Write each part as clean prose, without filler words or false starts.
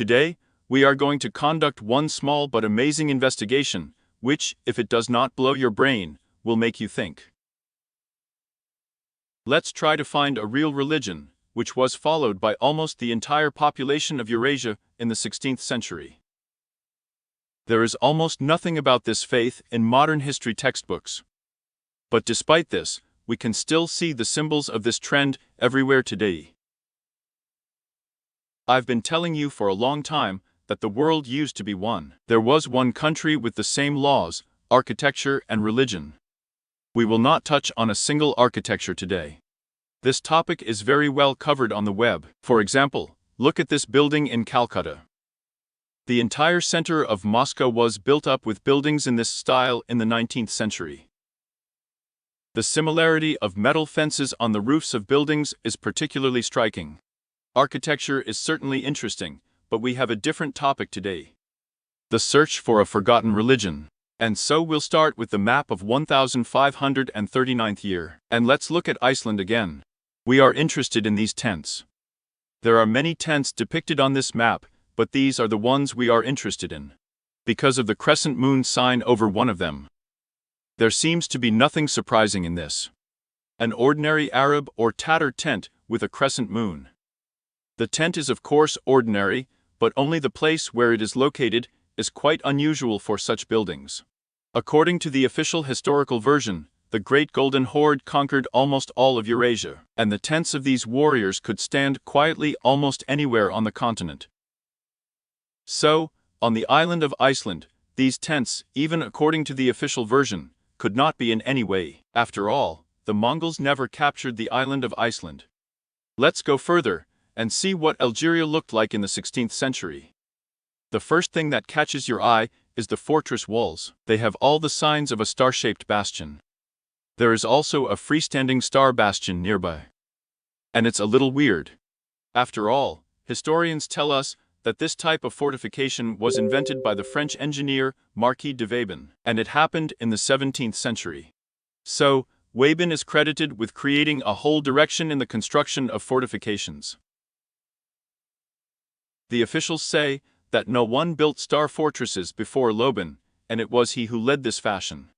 Today, we are going to conduct one small but amazing investigation, which, if it does not blow your brain, will make you think. Let's try to find a real religion, which was followed by almost the entire population of Eurasia in the 16th century. There is almost nothing about this faith in modern history textbooks. But despite this, we can still see the symbols of this trend everywhere today. I've been telling you for a long time that the world used to be one. There was one country with the same laws, architecture, and religion. We will not touch on a single architecture today. This topic is very well covered on the web. For example, look at this building in Calcutta. The entire center of Moscow was built up with buildings in this style in the 19th century. The similarity of metal fences on the roofs of buildings is particularly striking. Architecture is certainly interesting, but we have a different topic today: the search for a forgotten religion. And so we'll start with the map of 1539th year. And let's look at Iceland again. We are interested in these tents. There are many tents depicted on this map, but these are the ones we are interested in, because of the crescent moon sign over one of them. There seems to be nothing surprising in this. An ordinary Arab or Tatar tent with a crescent moon. The tent is of course ordinary, but only the place where it is located is quite unusual for such buildings. According to the official historical version, the Great Golden Horde conquered almost all of Eurasia, and the tents of these warriors could stand quietly almost anywhere on the continent. So, on the island of Iceland, these tents, even according to the official version, could not be in any way. After all, the Mongols never captured the island of Iceland. Let's go further and see what Algeria looked like in the 16th century. The first thing that catches your eye is the fortress walls. They have all the signs of a star-shaped bastion. There is also a freestanding star bastion nearby. And it's a little weird. After all, historians tell us that this type of fortification was invented by the French engineer Marquis de Vauban, and it happened in the 17th century. So, Vauban is credited with creating a whole direction in the construction of fortifications. The officials say that no one built star fortresses before Vauban, and it was he who led this fashion.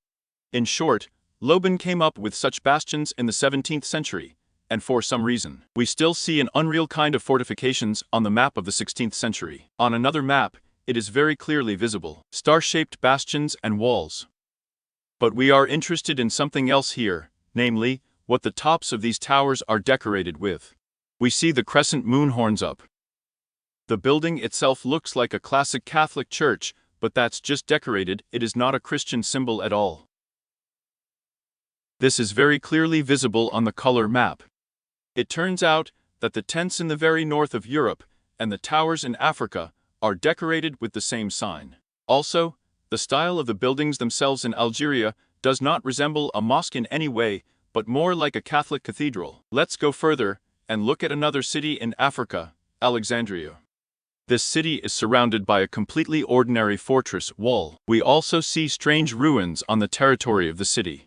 In short, Vauban came up with such bastions in the 17th century, and for some reason, we still see an unreal kind of fortifications on the map of the 16th century. On another map, it is very clearly visible: star-shaped bastions and walls. But we are interested in something else here, namely, what the tops of these towers are decorated with. We see the crescent moon horns up. The building itself looks like a classic Catholic church, but that's just decorated, it is not a Christian symbol at all. This is very clearly visible on the color map. It turns out that the tents in the very north of Europe and the towers in Africa are decorated with the same sign. Also, the style of the buildings themselves in Algeria does not resemble a mosque in any way, but more like a Catholic cathedral. Let's go further and look at another city in Africa, Alexandria. This city is surrounded by a completely ordinary fortress wall. We also see strange ruins on the territory of the city.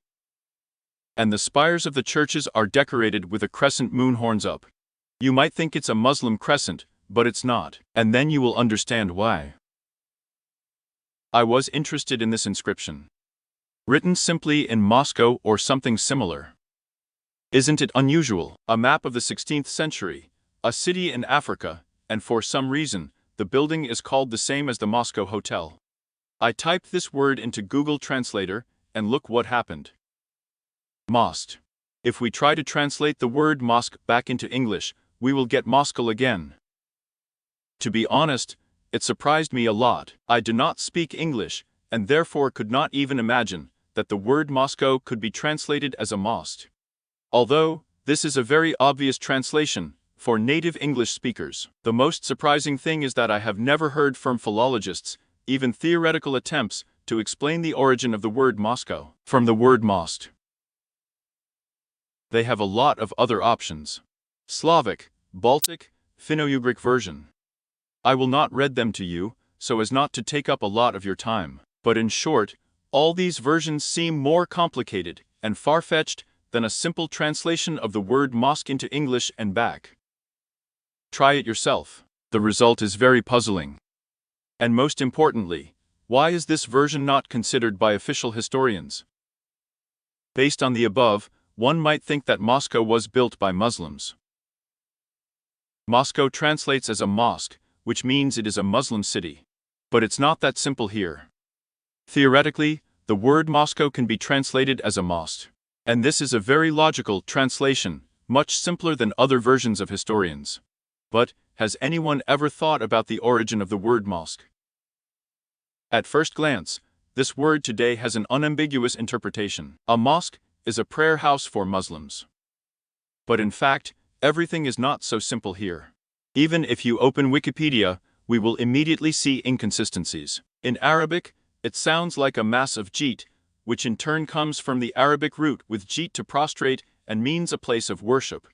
And the spires of the churches are decorated with a crescent moon horns up. You might think it's a Muslim crescent, but it's not, and then you will understand why. I was interested in this inscription. Written simply in Moscow or something similar. Isn't it unusual? A map of the 16th century, a city in Africa, and for some reason, the building is called the same as the Moscow Hotel. I typed this word into Google Translator, and look what happened. Mosque. If we try to translate the word mosque back into English, we will get Moscow again. To be honest, it surprised me a lot. I do not speak English, and therefore could not even imagine that the word Moscow could be translated as a mosque. Although, this is a very obvious translation for native English speakers. The most surprising thing is that I have never heard from philologists even theoretical attempts to explain the origin of the word Moscow from the word mosque. They have a lot of other options. Slavic, Baltic, Finno-Ugric version. I will not read them to you, so as not to take up a lot of your time. But in short, all these versions seem more complicated and far-fetched than a simple translation of the word mosque into English and back. Try it yourself. The The result is very puzzling. And most importantly, why is this version not considered by official historians? Based on the above, one might think that Moscow was built by Muslims. Moscow translates as a mosque, which means it is a Muslim city. But it's not that simple here. Theoretically, the word Moscow can be translated as a mosque. And this is a very logical translation, much simpler than other versions of historians. But, has anyone ever thought about the origin of the word mosque? At first glance, this word today has an unambiguous interpretation. A mosque is a prayer house for Muslims. But in fact, everything is not so simple here. Even if you open Wikipedia, we will immediately see inconsistencies. In Arabic, it sounds like a mass of jeet, which in turn comes from the Arabic root with jeet to prostrate and means a place of worship.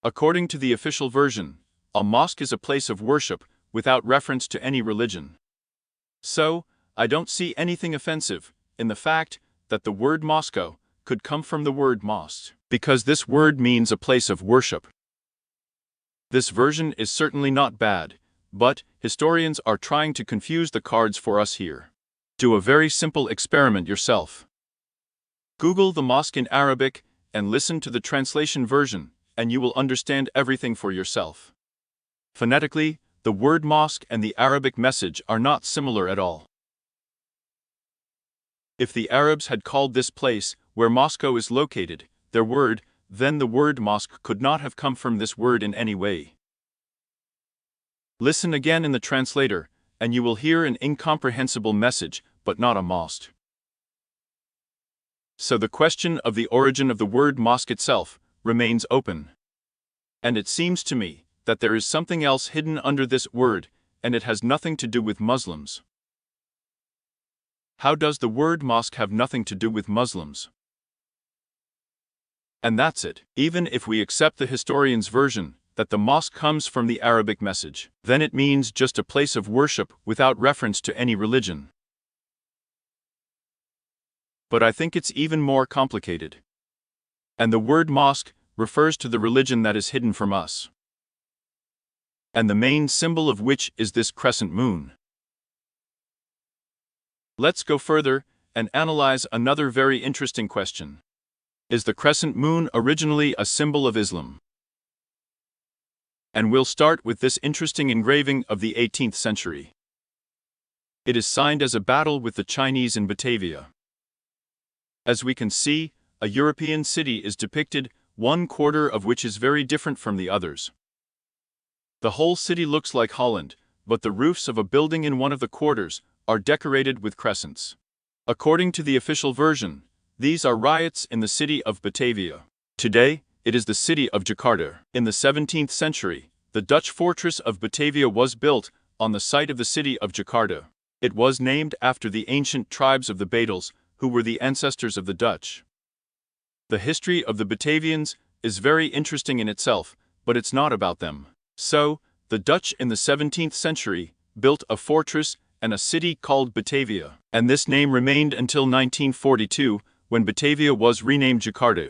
According to the official version, a mosque is a place of worship without reference to any religion. So, I don't see anything offensive in the fact that the word Moscow could come from the word mosque, because this word means a place of worship. This version is certainly not bad, but historians are trying to confuse the cards for us here. Do a very simple experiment yourself. Google the mosque in Arabic and listen to the translation version, and you will understand everything for yourself. Phonetically, the word mosque and the Arabic message are not similar at all. If the Arabs had called this place where Moscow is located their word, then the word mosque could not have come from this word in any way. Listen again in the translator, and you will hear an incomprehensible message, but not a mosque. So the question of the origin of the word mosque itself remains open. And it seems to me that there is something else hidden under this word, and it has nothing to do with Muslims. How does the word mosque have nothing to do with Muslims? And that's it. Even if we accept the historian's version that the mosque comes from the Arabic message, then it means just a place of worship without reference to any religion. But I think it's even more complicated. And the word mosque refers to the religion that is hidden from us, and the main symbol of which is this crescent moon. Let's go further and analyze another very interesting question. Is the crescent moon originally a symbol of Islam? And we'll start with this interesting engraving of the 18th century. It is signed as a battle with the Chinese in Batavia. As we can see, a European city is depicted, one quarter of which is very different from the others. The whole city looks like Holland, but the roofs of a building in one of the quarters are decorated with crescents. According to the official version, these are riots in the city of Batavia. Today, it is the city of Jakarta. In the 17th century, the Dutch fortress of Batavia was built on the site of the city of Jakarta. It was named after the ancient tribes of the Badals, who were the ancestors of the Dutch. The history of the Batavians is very interesting in itself, but it's not about them. So, the Dutch in the 17th century built a fortress and a city called Batavia, and this name remained until 1942, when Batavia was renamed Jakarta.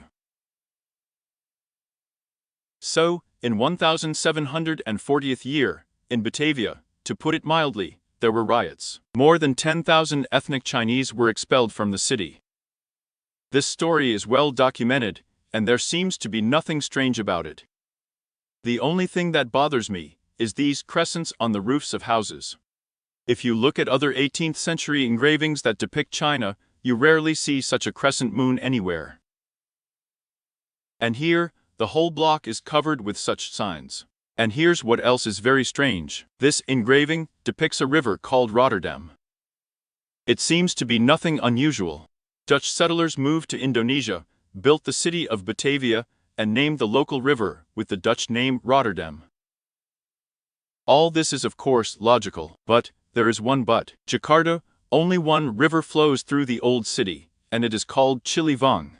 So, in 1740th year, in Batavia, to put it mildly, there were riots. More than 10,000 ethnic Chinese were expelled from the city. This story is well documented, and there seems to be nothing strange about it. The only thing that bothers me is these crescents on the roofs of houses. If you look at other 18th century engravings that depict China, you rarely see such a crescent moon anywhere. And here, the whole block is covered with such signs. And here's what else is very strange. This engraving depicts a river called Rotterdam. It seems to be nothing unusual. Dutch settlers moved to Indonesia, built the city of Batavia, and named the local river with the Dutch name Rotterdam. All this is of course logical, but there is one but. Jakarta, only one river flows through the old city, and it is called Ciliwung.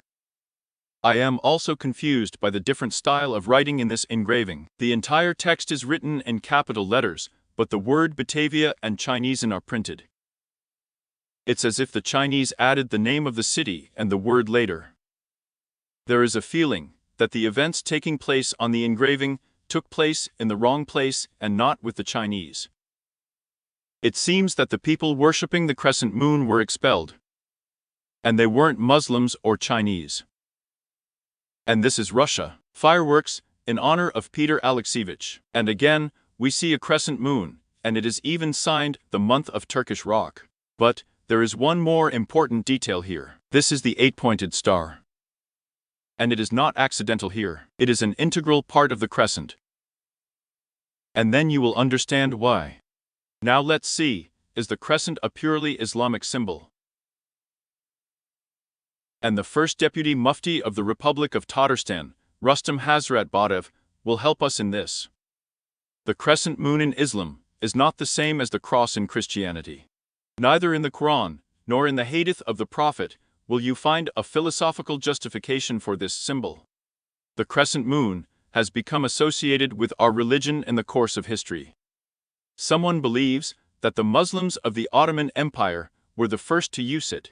I am also confused by the different style of writing in this engraving. The entire text is written in capital letters, but the word Batavia and Chinesean are printed. It's as if the Chinese added the name of the city and the word later. There is a feeling that the events taking place on the engraving took place in the wrong place and not with the Chinese. It seems that the people worshipping the crescent moon were expelled. And they weren't Muslims or Chinese. And this is Russia. Fireworks, in honor of Peter Alexeyevich. And again, we see a crescent moon, and it is even signed the month of Turkish rock. But there is one more important detail here. This is the 8-pointed star. And it is not accidental here. It is an integral part of the crescent. And then you will understand why. Now let's see, is the crescent a purely Islamic symbol? And the first Deputy Mufti of the Republic of Tatarstan, Rustam Hazrat Badev, will help us in this. The crescent moon in Islam is not the same as the cross in Christianity. Neither in the Quran, nor in the Hadith of the Prophet, will you find a philosophical justification for this symbol. The crescent moon has become associated with our religion in the course of history. Someone believes that the Muslims of the Ottoman Empire were the first to use it.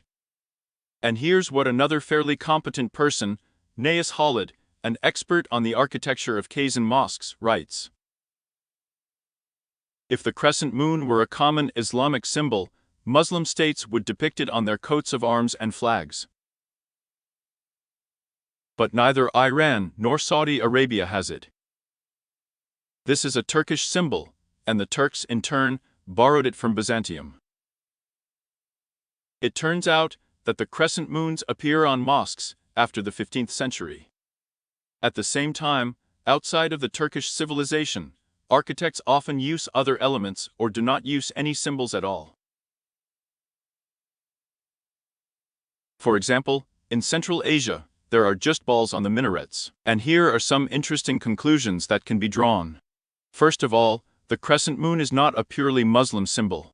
And here's what another fairly competent person, Nais Khalid, an expert on the architecture of Kazan mosques, writes. If the crescent moon were a common Islamic symbol, Muslim states would depict it on their coats of arms and flags. But neither Iran nor Saudi Arabia has it. This is a Turkish symbol, and the Turks, in turn, borrowed it from Byzantium. It turns out that the crescent moons appear on mosques after the 15th century. At the same time, outside of the Turkish civilization, architects often use other elements or do not use any symbols at all. For example, in Central Asia, there are just balls on the minarets. And here are some interesting conclusions that can be drawn. First of all, the crescent moon is not a purely Muslim symbol.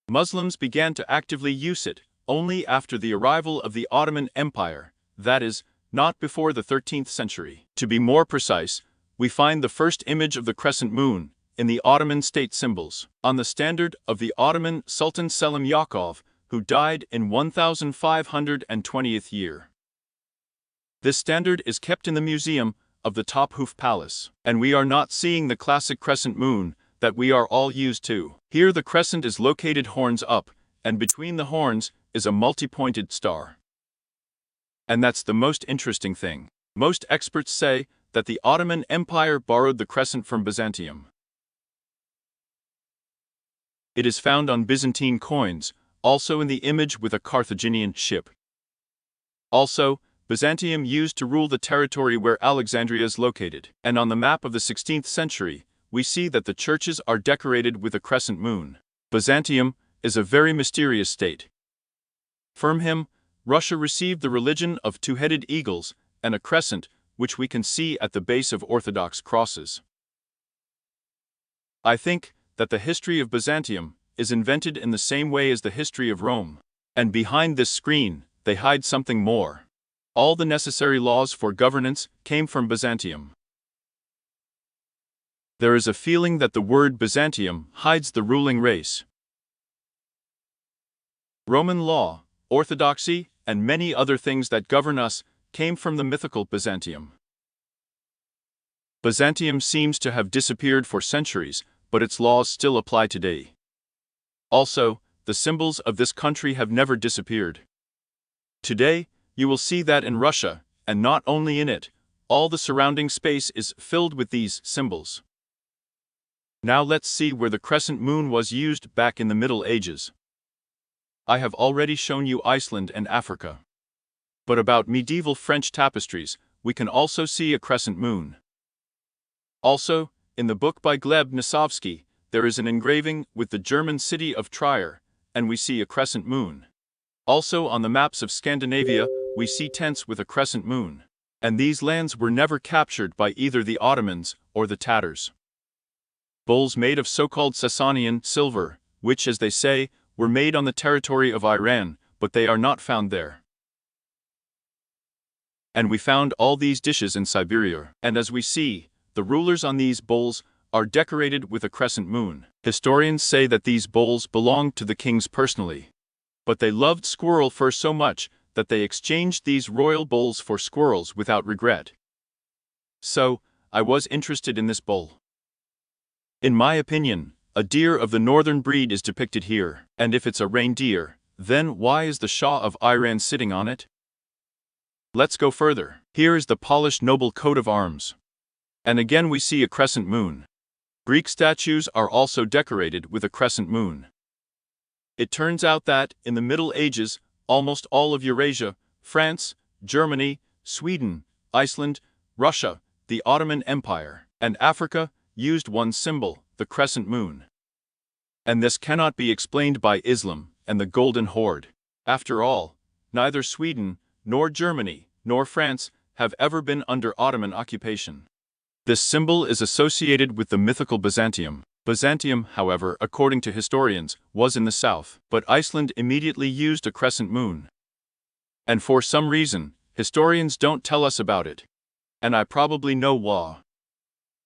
Muslims began to actively use it only after the arrival of the Ottoman Empire, that is, not before the 13th century. To be more precise, we find the first image of the crescent moon in the Ottoman state symbols, on the standard of the Ottoman Sultan Selim Yakov, who died in 1520th year. This standard is kept in the museum of the Topkapı Palace, and we are not seeing the classic crescent moon that we are all used to. Here the crescent is located horns up, and between the horns is a multi-pointed star. And that's the most interesting thing. Most experts say that the Ottoman Empire borrowed the crescent from Byzantium. It is found on Byzantine coins, also in the image with a Carthaginian ship. Also, Byzantium used to rule the territory where Alexandria is located, and on the map of the 16th century, we see that the churches are decorated with a crescent moon. Byzantium is a very mysterious state. From him, Russia received the religion of two-headed eagles and a crescent, which we can see at the base of Orthodox crosses. I think that the history of Byzantium is invented in the same way as the history of Rome, and behind this screen, they hide something more. All the necessary laws for governance came from Byzantium. There is a feeling that the word Byzantium hides the ruling race. Roman law, orthodoxy, and many other things that govern us came from the mythical Byzantium. Byzantium seems to have disappeared for centuries, but its laws still apply today. Also, the symbols of this country have never disappeared. Today, you will see that in Russia, and not only in it, all the surrounding space is filled with these symbols. Now let's see where the crescent moon was used back in the Middle Ages. I have already shown you Iceland and Africa. But about medieval French tapestries, we can also see a crescent moon. Also, in the book by Gleb Nosovsky, there is an engraving with the German city of Trier, and we see a crescent moon. Also on the maps of Scandinavia, we see tents with a crescent moon. And these lands were never captured by either the Ottomans or the Tatars. Bowls made of so-called Sasanian silver, which, as they say, were made on the territory of Iran, but they are not found there. And we found all these dishes in Siberia, and as we see, the rulers on these bowls are decorated with a crescent moon. Historians say that these bowls belonged to the kings personally. But they loved squirrel fur so much that they exchanged these royal bowls for squirrels without regret. So, I was interested in this bull. In my opinion, a deer of the northern breed is depicted here, and if it's a reindeer, then why is the Shah of Iran sitting on it? Let's go further. Here is the polished noble coat of arms. And again we see a crescent moon. Greek statues are also decorated with a crescent moon. It turns out that, in the Middle Ages, almost all of Eurasia, France, Germany, Sweden, Iceland, Russia, the Ottoman Empire, and Africa, used one symbol, the crescent moon. And this cannot be explained by Islam and the Golden Horde. After all, neither Sweden, nor Germany, nor France have ever been under Ottoman occupation. This symbol is associated with the mythical Byzantium. Byzantium, however, according to historians, was in the south, but Iceland immediately used a crescent moon. And for some reason, historians don't tell us about it. And I probably know why.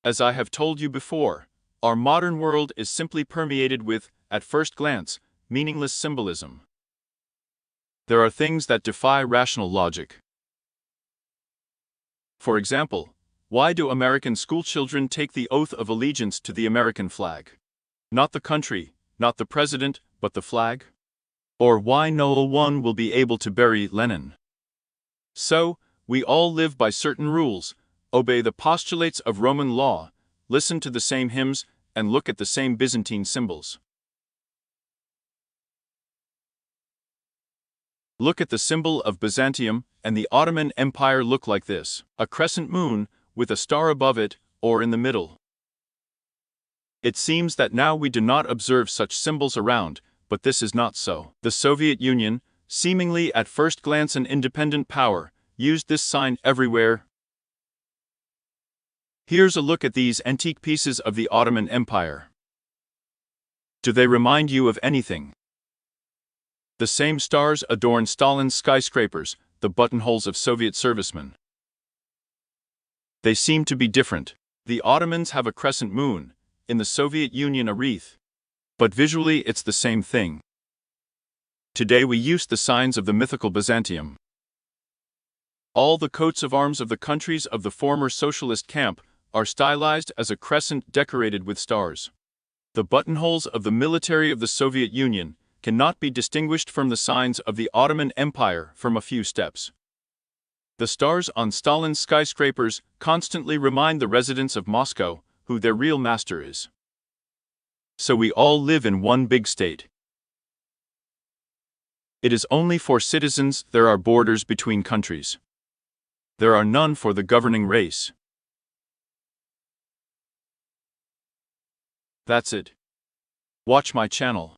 As I have told you before, our modern world is simply permeated with, at first glance, meaningless symbolism. There are things that defy rational logic. For example, why do American schoolchildren take the oath of allegiance to the American flag? Not the country, not the president, but the flag? Or why no one will be able to bury Lenin? So, we all live by certain rules, obey the postulates of Roman law, listen to the same hymns, and look at the same Byzantine symbols. Look at the symbol of Byzantium and the Ottoman Empire look like this: a crescent moon, with a star above it, or in the middle. It seems that now we do not observe such symbols around, but this is not so. The Soviet Union, seemingly at first glance an independent power, used this sign everywhere. Here's a look at these antique pieces of the Ottoman Empire. Do they remind you of anything? The same stars adorn Stalin's skyscrapers, the buttonholes of Soviet servicemen. They seem to be different. The Ottomans have a crescent moon, in the Soviet Union a wreath. But visually it's the same thing. Today we use the signs of the mythical Byzantium. All the coats of arms of the countries of the former socialist camp are stylized as a crescent decorated with stars. The buttonholes of the military of the Soviet Union cannot be distinguished from the signs of the Ottoman Empire from a few steps. The stars on Stalin's skyscrapers constantly remind the residents of Moscow who their real master is. So we all live in one big state. It is only for citizens there are borders between countries. There are none for the governing race. That's it. Watch my channel.